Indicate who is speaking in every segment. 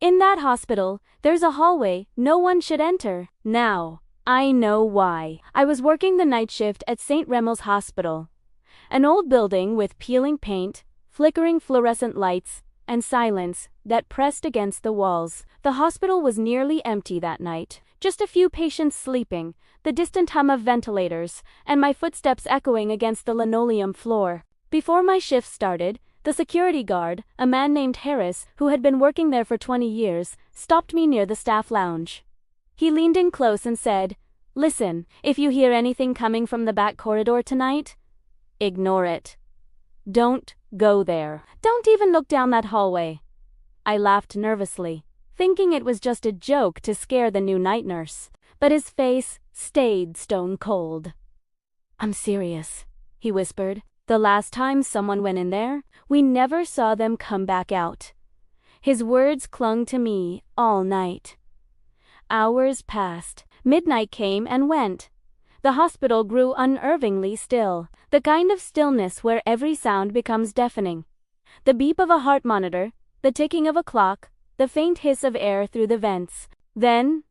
Speaker 1: In that hospital, there's a hallway no one should enter. Now, I know why. I was working the night shift at St. Remo's Hospital. An old building with peeling paint, flickering fluorescent lights, and silence that pressed against the walls. The hospital was nearly empty that night. Just a few patients sleeping, the distant hum of ventilators, and my footsteps echoing against the linoleum floor. Before my shift started, the security guard, a man named Harris, who had been working there for 20 years, stopped me near the staff lounge. He leaned in close and said, "Listen, if you hear anything coming from the back corridor tonight, ignore it. Don't go there. Don't even look down that hallway." I laughed nervously, thinking it was just a joke to scare the new night nurse, but his face stayed stone cold. "I'm serious," he whispered. "The last time someone went in there, we never saw them come back out." His words clung to me all night. Hours passed. Midnight came and went. The hospital grew unnervingly still, the kind of stillness where every sound becomes deafening. The beep of a heart monitor, the ticking of a clock, the faint hiss of air through the vents. Then,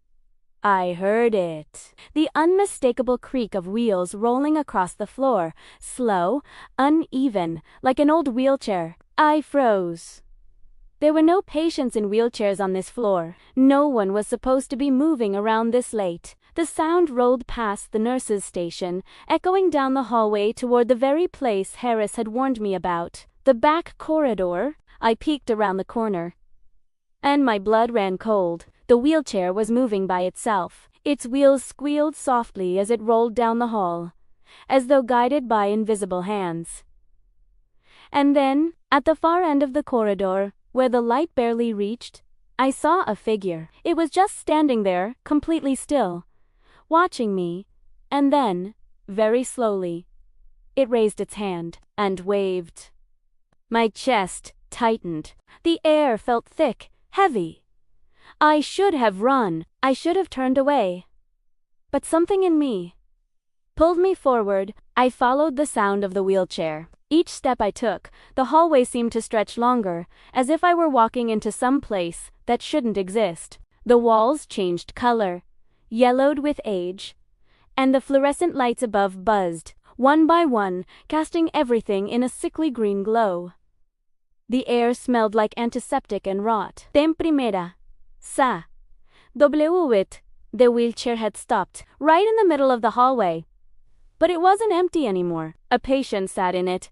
Speaker 1: I heard it. The unmistakable creak of wheels rolling across the floor, slow, uneven, like an old wheelchair. I froze. There were no patients in wheelchairs on this floor. No one was supposed to be moving around this late. The sound rolled past the nurses' station, echoing down the hallway toward the very place Harris had warned me about. The back corridor. I peeked around the corner, and my blood ran cold. The wheelchair was moving by itself. Its wheels squealed softly as it rolled down the hall, as though guided by invisible hands. And then, at the far end of the corridor, where the light barely reached, I saw a figure. It was just standing there, completely still, watching me, and then, very slowly, it raised its hand and waved. My chest tightened. The air felt thick, heavy. I should have run. I should have turned away. But something in me pulled me forward. I followed the sound of the wheelchair. Each step I took, the hallway seemed to stretch longer, as if I were walking into some place that shouldn't exist. The walls changed color, yellowed with age, and the fluorescent lights above buzzed, one by one, casting everything in a sickly green glow. The air smelled like antiseptic and rot. Ten primera. Sa. W-it. The wheelchair had stopped, right in the middle of the hallway. But it wasn't empty anymore. A patient sat in it,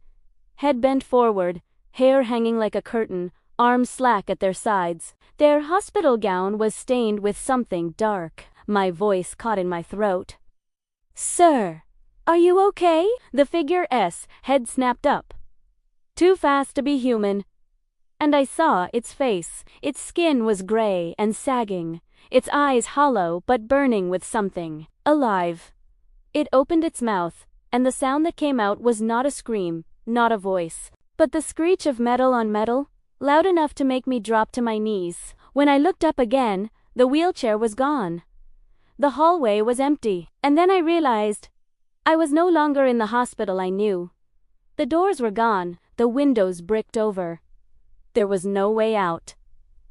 Speaker 1: head bent forward, hair hanging like a curtain, arms slack at their sides. Their hospital gown was stained with something dark. My voice caught in my throat. "Sir, are you okay?" The figure's head snapped up, too fast to be human, and I saw its face. Its skin was gray and sagging, its eyes hollow but burning with something alive. It opened its mouth, and the sound that came out was not a scream, not a voice, but the screech of metal on metal, loud enough to make me drop to my knees. When I looked up again, the wheelchair was gone. The hallway was empty, and then I realized I was no longer in the hospital I knew. The doors were gone, the windows bricked over. There was no way out.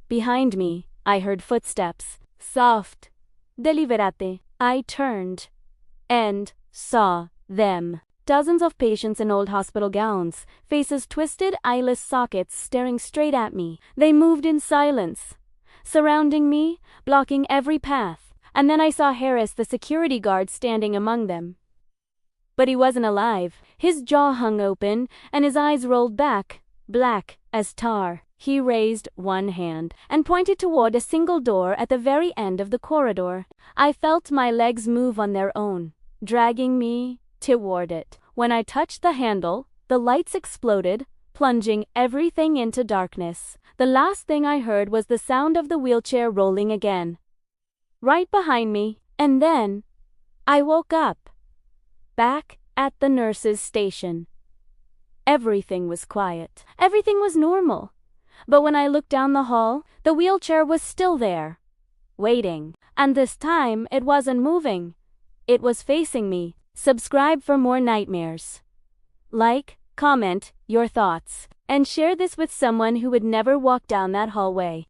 Speaker 1: Behind me, I heard footsteps. Soft. Deliberate. I turned and saw them. Dozens of patients in old hospital gowns, faces twisted, eyeless sockets staring straight at me. They moved in silence, surrounding me, blocking every path. And then I saw Harris, the security guard, standing among them. But he wasn't alive. His jaw hung open, and his eyes rolled back, black as tar. He raised one hand and pointed toward a single door at the very end of the corridor. I felt my legs move on their own, dragging me toward it. When I touched the handle, the lights exploded, plunging everything into darkness. The last thing I heard was the sound of the wheelchair rolling again, right behind me, and then I woke up, back at the nurse's station. Everything was quiet. Everything was normal. But when I looked down the hall, the wheelchair was still there, waiting. And this time, it wasn't moving. It was facing me. Subscribe for more nightmares. Like, comment your thoughts, and share this with someone who would never walk down that hallway.